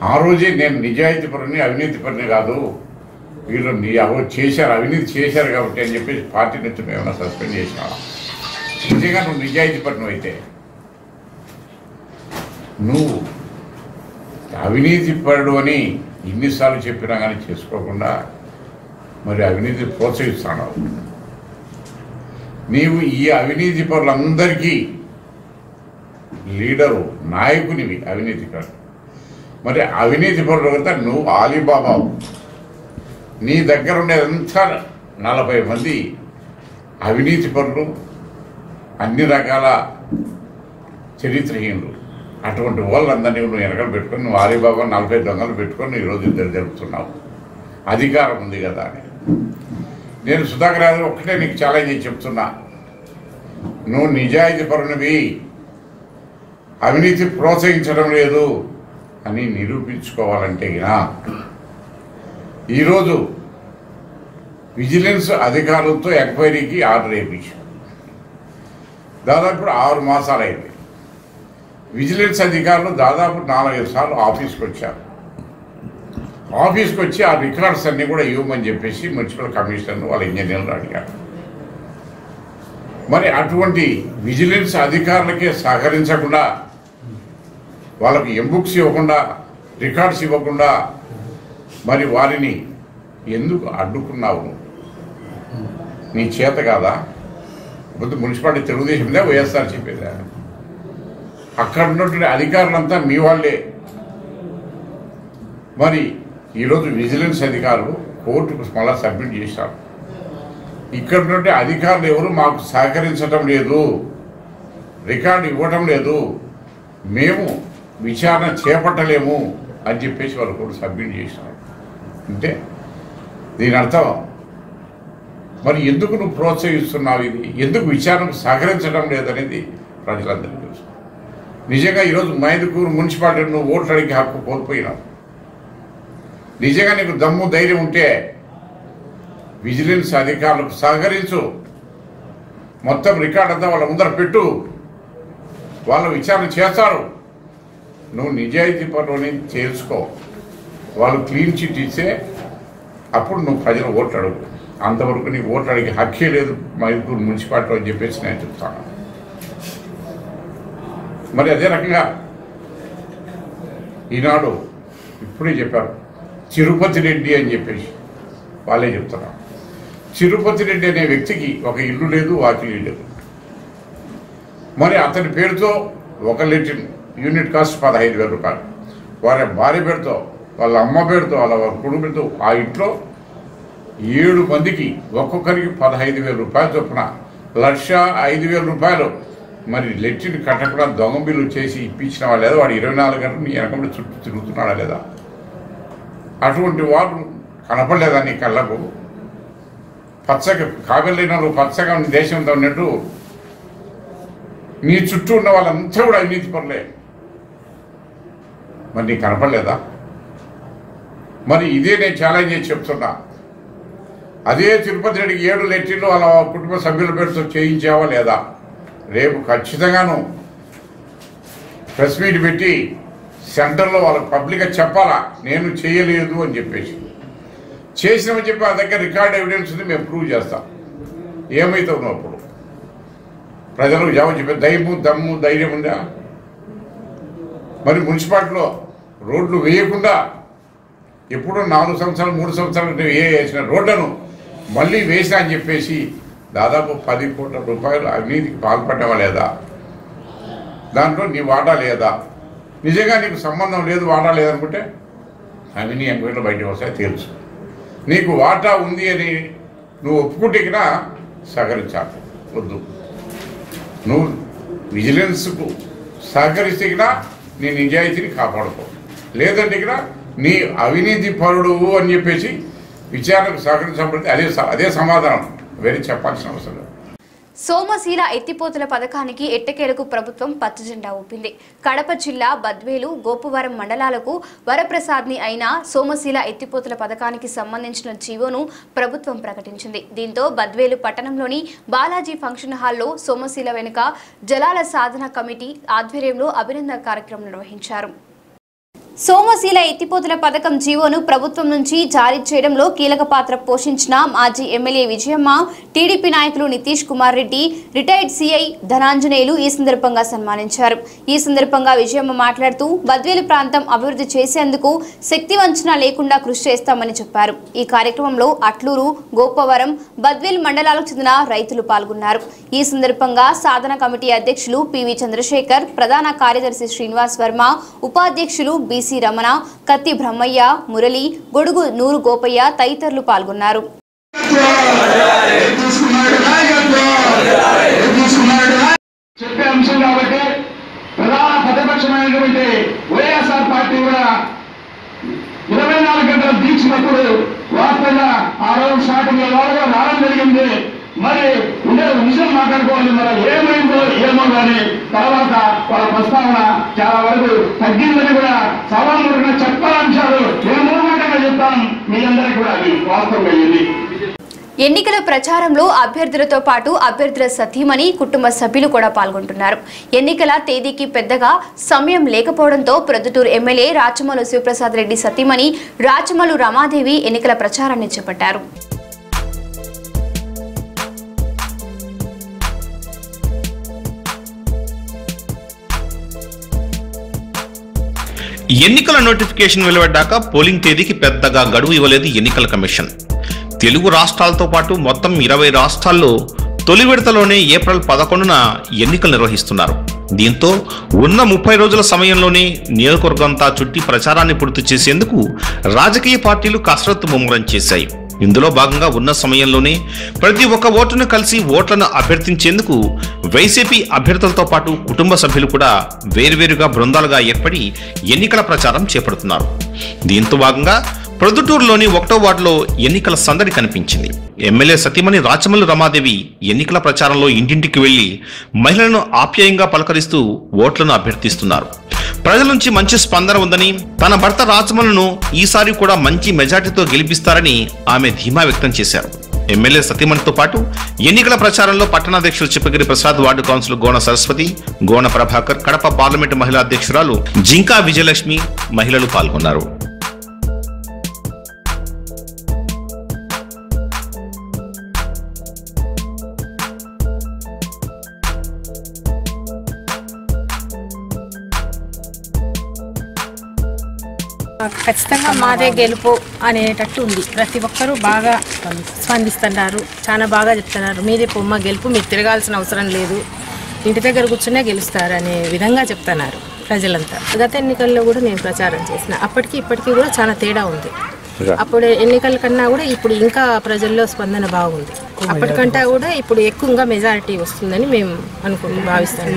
ఆ రోజే నేను నిజాయితీ పరుని అవినీతి పరుని కాదు, వీళ్ళు చేశారు అవినీతి చేశారు కాబట్టి అని చెప్పేసి పార్టీ నుంచి ఏమైనా సస్పెండ్ చేసినావా? నిజంగా నువ్వు నిజాయితీ పరుని అయితే నువ్వు అవినీతి పరుడు అని ఇన్నిసార్లు చెప్పినా కానీ చేసుకోకుండా మరి అవినీతి ప్రోత్సహిస్తున్నావు. నీవు ఈ అవినీతి పరులందరికీ లీడరు, నాయకునివి అవినీతి పరుడు. మరి అవినీతి పరుడు కదా నువ్వు ఆలీబాబా. నీ దగ్గర ఉండేదంతా 40 మంది అవినీతి పరులు, అన్ని రకాల చరిత్రహీనులు. అటువంటి వాళ్ళందరినీ నువ్వు వెనకలు పెట్టుకొని నువ్వు ఆలీబాబా 40 దొంగలు పెట్టుకొని ఈరోజు ఇద్దరు జరుపుతున్నావు. అధికారం ఉంది కదా అని. నేను సుధాకర్ యాదవ్ ఒక్కటే నీకు ఛాలెంజ్ చేసి చెప్తున్నా, నువ్వు నిజాయితీ పరునివి, అవినీతి ప్రోత్సహించడం లేదు అని నిరూపించుకోవాలంటే ఈరోజు విజిలెన్స్ అధికారులతో ఎంక్వైరీకి ఆర్డర్ వేయించాం. దాదాపు 6 మాసాలు అయింది. విజిలెన్స్ అధికారులు దాదాపు 4-5 సార్లు ఆఫీస్కి వచ్చారు. ఆఫీస్కి వచ్చి ఆ రికార్డ్స్ అన్నీ కూడా ఇవ్వమని చెప్పేసి మున్సిపల్ కమిషనర్ వాళ్ళ ఇంజనీర్లు అడిగారు. మరి అటువంటి విజిలెన్స్ అధికారులకే సహకరించకుండా, వాళ్ళకి ఎంబుక్స్ ఇవ్వకుండా, రికార్డ్స్ ఇవ్వకుండా మరి వారిని ఎందుకు అడ్డుకున్నావు? నీ చేత కాదా? ఇప్పుడు మున్సిపాలిటీ తెలుగుదేశందే వైఎస్ఆర్ చెప్పేదా? అక్కడ ఉన్నటువంటి అధికారులంతా మీ వాళ్ళే. మరి ఈరోజు విజిలెన్స్ అధికారులు కోర్టుకు మళ్ళా సబ్మిట్ చేశారు. ఇక్కడ ఉన్నటువంటి అధికారులు ఎవరు మాకు సహకరించడం లేదు, రికార్డు ఇవ్వటం లేదు, మేము విచారణ చేపట్టలేము అని చెప్పేసి వాళ్ళు కూడా సబ్మిట్ చేశారు. అంటే దీని అర్థం మరి ఎందుకు నువ్వు ప్రోత్సహిస్తున్నావు? ఇది ఎందుకు విచారణకు సహకరించడం లేదనేది ప్రజలందరికీ తెలుసు. నిజంగా ఈరోజు మైదుకూరు మున్సిపాలిటీ నువ్వు ఓట్లు అడిగే హక్కు కోల్పోయినావు. నిజంగా నీకు దమ్ము ధైర్యం ఉంటే విజిలెన్స్ అధికారులకు సహకరించు, మొత్తం రికార్డ్ అంతా వాళ్ళ ముందర పెట్టు, వాళ్ళు విచారణ చేస్తారు. నువ్వు నిజాయితీ పనులని తెలుసుకో. వాళ్ళు క్లీన్ చిట్ ఇస్తే అప్పుడు నువ్వు ప్రజలు ఓట్లు అడుగు. అంతవరకు నీకు ఓట్లు అడిగే హక్కే లేదు మైదుకూరు మున్సిపాలిటీ అని చెప్పేసి నేను చెప్తాను. మరి అదే రకంగా ఈనాడు ఇప్పుడే చెప్పారు తిరుపతి రెడ్డి అని చెప్పేసి వాళ్ళే చెప్తున్నారు. తిరుపతి రెడ్డి అనే వ్యక్తికి ఒక ఇల్లు లేదు, వాకిలి లేదు. మరి అతని పేరుతో ఒక లెట్రిన్ యూనిట్ కాస్ట్ 15,000 రూపాయలు. వారి భార్య పేరుతో, వాళ్ళ అమ్మ పేరుతో, వాళ్ళ కుటుంబంతో ఆ ఇంట్లో 7 మందికి ఒక్కొక్కరికి 15,000 రూపాయలు చొప్పున 1,05,000 రూపాయలు మరి లెట్రిన్ కట్టకుండా దొంగ బిల్లు చేసి ఇప్పించిన వాళ్ళు లేదా? వాడు 24 గంటలు నీ వెనకబడి చుట్టూ తిరుగుతున్నాడా లేదా? అటువంటి వాడు కనపడలేదా నీ కళ్ళకు? పచ్చగా కాగలేనప్పుడు పచ్చగా దేశంతో ఉన్నట్టు నీ చుట్టూ ఉన్న వాళ్ళంతా కూడా అవినీతి పనులే. మరి నీకు కనపడలేదా? మరి ఇదే నేను ఛాలెంజ్ చేసి చెప్తున్నా. అదే తిరుపతి రెడ్డికి 7 లెట్రిన్లు వాళ్ళ కుటుంబ సభ్యుల పేరుతో చేయించావా లేదా? రేపు ఖచ్చితంగాను ప్రెస్ మీట్ పెట్టి సెంటర్లో వాళ్ళకి పబ్లిక్గా చెప్పాలా నేను చేయలేదు అని చెప్పేసి. చేసినామని చెప్పి ఆ దగ్గర రికార్డ్ ఎవిడెన్స్ ఉంది, మేము ప్రూవ్ చేస్తాం. ఏమవుతావు నువ్వు అప్పుడు? ప్రజలకు జవాబు చెప్పే దమ్ము ధైర్యం ఉందా? మరి మున్సిపాలిటీలో రోడ్లు వేయకుండా ఎప్పుడో 4 సంవత్సరాలు 3 సంవత్సరాలు వేసిన రోడ్లను మళ్ళీ వేసినా అని చెప్పేసి దాదాపు 10 కోట్ల రూపాయలు అవినీతికి పాల్పడ్డావా లేదా? దాంట్లో నీ వాటా లేదా? నిజంగా నీకు సంబంధం లేదు, వాటా లేదనుకుంటే అవినీతి ఎంక్వైరీలో బయటకు వస్తాయి తెలుసు. నీకు వాటా ఉంది అని నువ్వు ఒప్పుకుంటేకినా సహకరించాలి. వద్దు, నువ్వు విజిలెన్స్కు సహకరిస్తేకినా నీ నిజాయితీని కాపాడుకో. లేదంటే నీ అవినీతి పరుడు అని చెప్పేసి విచారణకు సహకరించబడితే అదే సమాధానం, వేరే చెప్పాల్సిన అవసరం లేదు. సోమశీల ఎత్తిపోతల పథకానికి ఎట్టకేలకు ప్రభుత్వం పచ్చజెండా ఊపింది. కడప జిల్లా బద్వేలు, గోపవరం మండలాలకు వరప్రసాద్ని అయిన సోమశీల ఎత్తిపోతల పథకానికి సంబంధించిన జీవోను ప్రభుత్వం ప్రకటించింది. దీంతో బద్వేలు పట్టణంలోని బాలాజీ ఫంక్షన్ హాల్లో సోమశీల వెనుక జలాల సాధన కమిటీ ఆధ్వర్యంలో అభినందన కార్యక్రమం నిర్వహించారు. సోమశీల ఎత్తిపోతల పథకం జీవోను ప్రభుత్వం నుంచి జారీ చేయడంలో కీలక పాత్ర పోషించిన మాజీ ఎమ్మెల్యే విజయమ్మ, టీడీపీ నాయకులు నితీష్ కుమార్ రెడ్డి, రిటైర్డ్ సిఐ ధనాంజనేయులు ఈ సందర్భంగా సన్మానించారు. ఈ సందర్భంగా విజయమ్మ మాట్లాడుతూ బద్వేలు ప్రాంతం అభివృద్ధి చేసేందుకు శక్తి వంచన లేకుండా కృషి చేస్తామని చెప్పారు. ఈ కార్యక్రమంలో అట్లూరు, గోపవరం, బద్వేలు మండలాలకు చెందిన రైతులు పాల్గొన్నారు. ఈ సందర్భంగా సాధన కమిటీ అధ్యక్షులు పివి చంద్రశేఖర్, ప్రధాన కార్యదర్శి శ్రీనివాస్ వర్మ, ఉపాధ్యక్షులు బి రమణ, కత్తి బ్రహ్మయ్య, మురళి, గొడుగు నూరు గోపయ్య తదితరులు పాల్గొన్నారు. చెప్పే అంశం కాబట్టి ప్రధాన ప్రతిపక్షమైనటువంటి వైఎస్ఆర్ పార్టీ కూడా 24 గంటలు దీక్షినప్పుడు వాస్తవంగా ఆ రోజు స్టార్టింగ్ లో రావడం జరిగింది. మరి విషయం మాట్లాడుకోవాలి, మరి ఏమైందో ఏమో కానీ తర్వాత వాళ్ళ ప్రస్తావన చాలా వరకు తగ్గిందని కూడా సవాళ్ళ చెప్పాలంశాలు ఏమోమాటంగా చెప్తాం మీ అందరికీ కూడా అది వాస్తవం అయ్యింది. ఎన్నికల ప్రచారంలో అభ్యర్థులతో పాటు అభ్యర్థుల సతీమణి, కుటుంబ సభ్యులు కూడా పాల్గొంటున్నారు. ఎన్నికల తేదీకి పెద్దగా సమయం లేకపోవడంతో ప్రొద్దుటూరు ఎమ్మెల్యే రాచమల్లు శివప్రసాద్ రెడ్డి సతీమణి రాచమల్లు రమాదేవి ఎన్నికల ప్రచారాన్ని చేపట్టారు. ఎన్నికల నోటిఫికేషన్ వెలువడ్డాక పోలింగ్ తేదీకి పెద్దగా గడువు ఇవ్వలేదు ఎన్నికల కమిషన్. తెలుగు రాష్ట్రాలతో పాటు మొత్తం 20 రాష్ట్రాల్లో తొలి విడతలోనే ఏప్రిల్ 11న ఎన్నికలు నిర్వహిస్తున్నారు. దీంతో ఉన్న 30 రోజుల సమయంలోనే నియోజకవర్గంతా చుట్టి ప్రచారాన్ని పూర్తి చేసేందుకు రాజకీయ పార్టీలు కసరత్తు ముమ్మరం చేశాయి. ఇందులో భాగంగా ఉన్న సమయంలోనే ప్రతి ఒక్క ఓటును కలిసి ఓట్లను అభ్యర్థించేందుకు వైసీపీ అభ్యర్థులతో పాటు కుటుంబ సభ్యులు కూడా వేర్వేరుగా బృందాలుగా ఏర్పడి ఎన్నికల ప్రచారం చేపడుతున్నారు. దీంతో భాగంగా ప్రొద్దుటూరులోని 1వ వార్డులో ఎన్నికల సందడి కనిపించింది. ఎమ్మెల్యే సతీమణి రాచమల్లు రమాదేవి ఎన్నికల ప్రచారంలో ఇంటింటికి వెళ్లి మహిళలను ఆప్యాయంగా పలకరిస్తూ ఓట్లను అభ్యర్థిస్తున్నారు. ప్రజల నుంచి మంచి స్పందన ఉందని, తన భర్త రాచమల్లును ఈసారి కూడా మంచి మెజార్టీతో గెలిపిస్తారని ఆమె ధీమా వ్యక్తం చేశారు. ఎమ్మెల్యే సతీమణితో పాటు ఎన్నికల ప్రచారంలో పట్టణాధ్యక్షులు Chippagiri Prasad, ward councillor Gona Saraswathi, Gona Prabhakar, Kadapa parliament మహిళా అధ్యక్షురాలు జింకా విజయలక్ష్మి మహిళలు పాల్గొన్నారు. ఖచ్చితంగా మాదే గెలుపు అనేటట్టు ఉంది. ప్రతి ఒక్కరూ బాగా స్పందిస్తున్నారు, చాలా బాగా చెప్తున్నారు. మీదే పొమ్మ గెలుపు, మీరు తిరగాల్సిన అవసరం లేదు, ఇంటి దగ్గర కూర్చునే గెలుస్తారు అనే విధంగా చెప్తున్నారు ప్రజలంతా. గత ఎన్నికల్లో కూడా నేను ప్రచారం చేసిన, అప్పటికి ఇప్పటికీ కూడా చాలా తేడా ఉంది. అప్పుడు ఎన్నికల కన్నా కూడా ఇప్పుడు ఇంకా ప్రజల్లో స్పందన బాగుంది. అప్పటికంటే కూడా ఇప్పుడు ఎక్కువగా మెజారిటీ వస్తుందని మేము భావిస్తాం.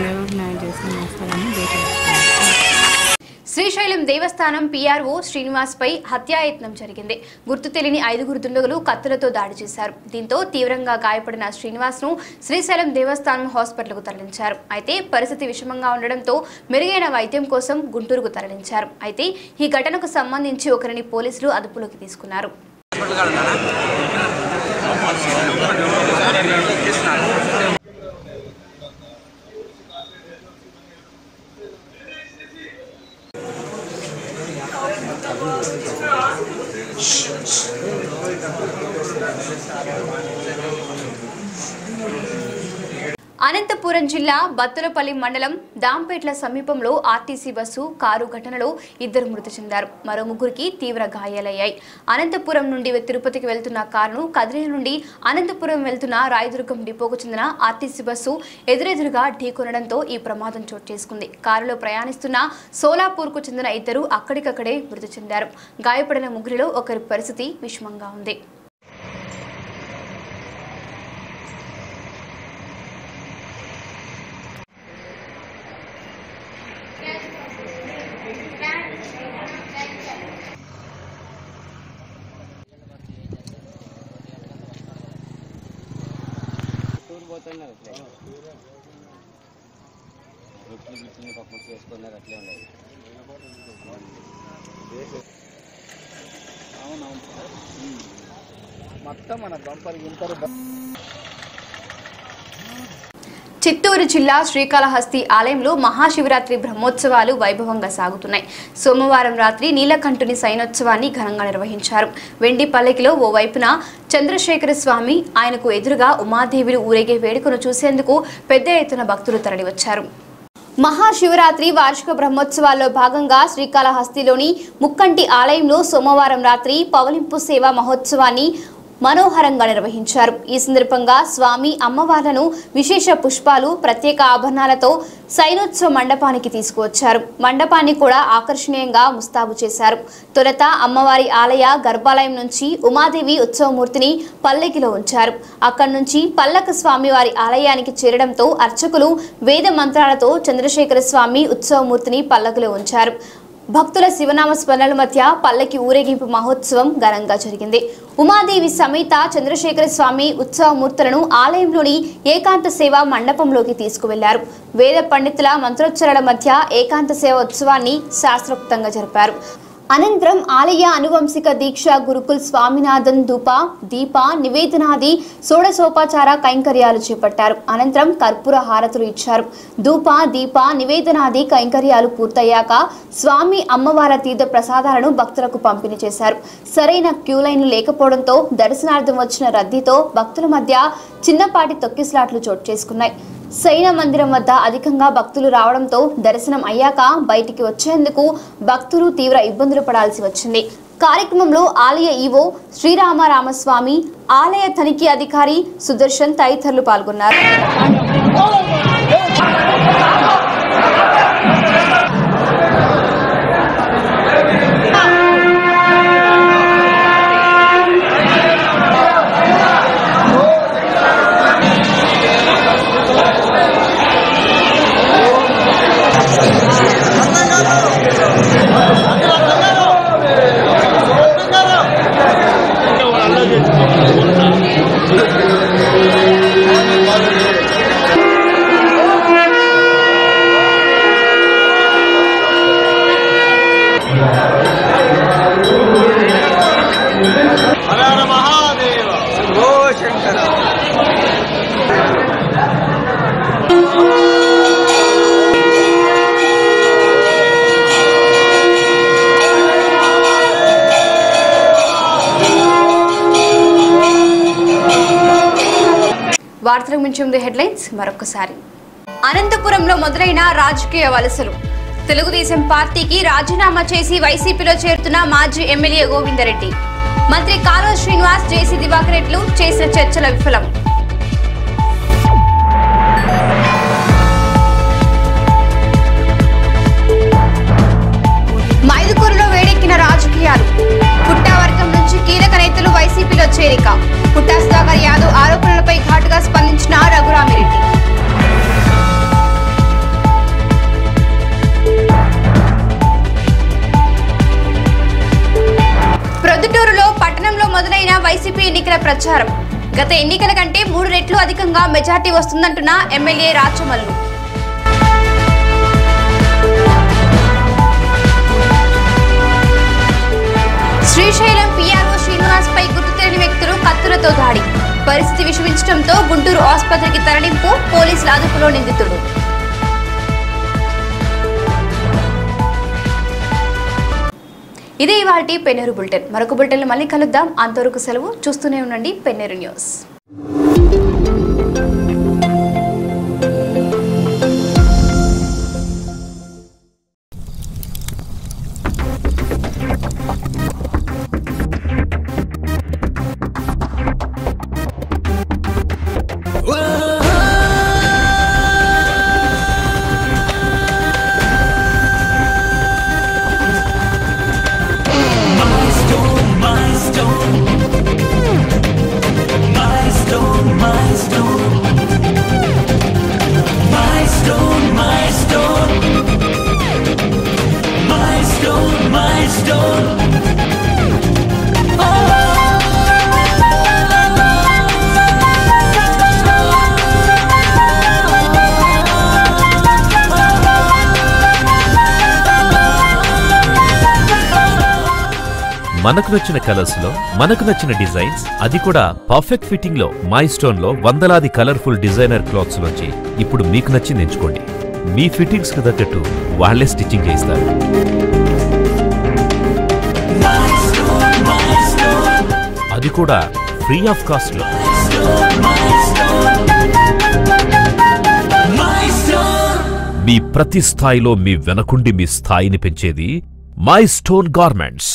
శ్రీశైలం దేవస్థానం పీఆర్ఓ శ్రీనివాస్ పై హత్యాయత్నం జరిగింది. గుర్తు తెలియని 5 దుండగులు కత్తులతో దాడి చేశారు. దీంతో తీవ్రంగా గాయపడిన శ్రీనివాస్ ను శ్రీశైలం దేవస్థానం హాస్పిటల్కు తరలించారు. అయితే పరిస్థితి విషమంగా ఉండడంతో మెరుగైన వైద్యం కోసం గుంటూరుకు తరలించారు. అయితే ఈ ఘటనకు సంబంధించి ఒకరిని పోలీసులు అదుపులోకి తీసుకున్నారు. అనంతపురం జిల్లా బత్తులపల్లి మండలం దాంపేట్ల సమీపంలో ఆర్టీసీ బస్సు కారు ఘటనలో 2 మృతి చెందారు. మరో 3కి తీవ్ర గాయాలయ్యాయి. అనంతపురం నుండి తిరుపతికి వెళ్తున్న కారును కదిరి నుండి అనంతపురం వెళ్తున్న రాయదుర్గం డిపోకు చెందిన ఆర్టీసీ బస్సు ఎదురెదురుగా ఢీకొనడంతో ఈ ప్రమాదం చోటు చేసుకుంది. కారులో ప్రయాణిస్తున్న సోలాపూర్కు చెందిన 2 అక్కడికక్కడే మృతి చెందారు. గాయపడిన 3లో ఒకరి పరిస్థితి విషమంగా ఉంది. చిత్తూరు జిల్లా శ్రీకాళహస్తి ఆలయంలో మహాశివరాత్రి బ్రహ్మోత్సవాలు వైభవంగా సాగుతున్నాయి. సోమవారం రాత్రి నీలకంఠుని సైనోత్సవాన్ని ఘనంగా నిర్వహించారు. వెండి పల్లకిలో ఓ వైపున చంద్రశేఖర స్వామి, ఆయనకు ఎదురుగా ఉమాదేవిలు ఊరేగే వేడుకను చూసేందుకు పెద్ద ఎత్తున భక్తులు తరలివచ్చారు. మహాశివరాత్రి వార్షిక బ్రహ్మోత్సవాల్లో భాగంగా శ్రీకాళహస్తిలోని ముక్కంటి ఆలయంలో సోమవారం రాత్రి పవలింపు సేవ మహోత్సవాన్ని మనోహరంగా నిర్వహించారు. ఈ సందర్భంగా స్వామి అమ్మవార్లను విశేష పుష్పాలు, ప్రత్యేక ఆభరణాలతో సైనోత్సవ మండపానికి తీసుకువచ్చారు. మండపాన్ని కూడా ఆకర్షణీయంగా ముస్తాబు చేశారు. తొలుత అమ్మవారి ఆలయ గర్భాలయం నుంచి ఉమాదేవి ఉత్సవమూర్తిని పల్లకిలో ఉంచారు. అక్కడి నుంచి పల్లక స్వామివారి ఆలయానికి చేరడంతో అర్చకులు వేద మంత్రాలతో చంద్రశేఖర స్వామి ఉత్సవమూర్తిని పల్లకిలో ఉంచారు. భక్తుల శివనామ స్మరణల మధ్య పల్లకి ఊరేగింపు మహోత్సవం ఘనంగా జరిగింది. ఉమాదేవి సమేత చంద్రశేఖర స్వామి ఉత్సవమూర్తులను ఆలయంలోని ఏకాంత సేవ మండపంలోకి తీసుకువెళ్లారు. వేద పండితుల మంత్రోచ్చరణల మధ్య ఏకాంత సేవ ఉత్సవాన్ని శాస్త్రోక్తంగా జరిపారు. అనంతరం ఆలయ అనువంశిక దీక్ష గురుకుల్ స్వామినాథన్ ధూప, దీప, నివేదనాది షోడశోపచార కైంకర్యాలు చేపట్టారు. అనంతరం కర్పూర హారతులు ఇచ్చారు. ధూప, దీప, నివేదనాది కైంకర్యాలు పూర్తయ్యాక స్వామి అమ్మవారి తీర్థ ప్రసాదాలను భక్తులకు పంపిణీ చేశారు. సరైన క్యూ లైన్లు లేకపోవడంతో దర్శనార్థం వచ్చిన రద్దీతో భక్తుల మధ్య చిన్నపాటి తొక్కిసలాట్లు చోటు చేసుకున్నాయి. శయన మందిరం వద్ద అధికంగా భక్తులు రావడంతో దర్శనం అయ్యాక బయటికి వచ్చేందుకు భక్తులు తీవ్ర ఇబ్బందులు పడాల్సి వచ్చింది. కార్యక్రమంలో ఆలయ ఈవో శ్రీరామరామస్వామి, ఆలయ తనిఖీ అధికారి సుదర్శన్ తదితరులు పాల్గొన్నారు. వార్తలకు మించి ముందు హెడ్లైన్స్ మరొకసారి. అనంతపురంలో మొదలైన రాజకీయ వలసలు. తెలుగుదేశం పార్టీకి రాజీనామా చేసి వైసీపీలో చేరుతున్న మాజీ ఎమ్మెల్యే గోవిందరెడ్డి. మంత్రి కాలువ శ్రీనివాస్, జేసీ దివాకర్ రెడ్లు చేసిన చర్చల విఫలం. మైదుకూరులో వేడెక్కిన రాజకీయాలు. పుట్టా వర్గం నుంచి కీలక నేతలు వైసీపీలో చేరిక. పుట్టా సుధాకర్ యాదవ్ ఆరోపణలపై ఘాటుగా స్పందించిన రఘురామిరెడ్డి. ప్రొద్దుటూరులో పట్టణంలో మొదలైన వైసీపీ ఎన్నికల ప్రచారం. గత ఎన్నికల కంటే 3 రెట్లు అధికంగా మెజార్టీ వస్తుందంటున్న ఎమ్మెల్యే రాచమల్లు. శ్రీశైలం పీఆర్ఓ శ్రీనివాస్ పై గుర్తు తెలియని వ్యక్తులు కత్తులతో దాడి. పరిస్థితి విషమించడంతో గుంటూరు ఆసుపత్రికి తరలింపు. పోలీసుల అదుపులో నిందితుడు. ఇదే ఇవాల్టి పెన్నేరు బులెటిన్. మరొక బులెటిన్లో మళ్ళీ కలుద్దాం. అంతవరకు సెలవు. చూస్తూనే ఉండండి పెన్నేరు న్యూస్. మనకు నచ్చిన కలర్స్ లో మనకు నచ్చిన డిజైన్స్, అది కూడా పర్ఫెక్ట్ ఫిట్టింగ్ లో మై స్టోన్ లో వందలాది కలర్ఫుల్ డిజైనర్ క్లాత్స్ లోంచి ఇప్పుడు మీకు నచ్చింది ఎంచుకోండి. మీ ఫిట్టింగ్స్ కు తగ్గట్టు వాళ్లే స్టిచ్చింగ్ చేస్తారు. అది కూడా ఫ్రీ ఆఫ్ కాస్ట్ లో. మీ ప్రతి స్థాయిలో మీ వెనకుండి మీ స్థాయిని పెంచేది మై స్టోన్ గార్మెంట్స్.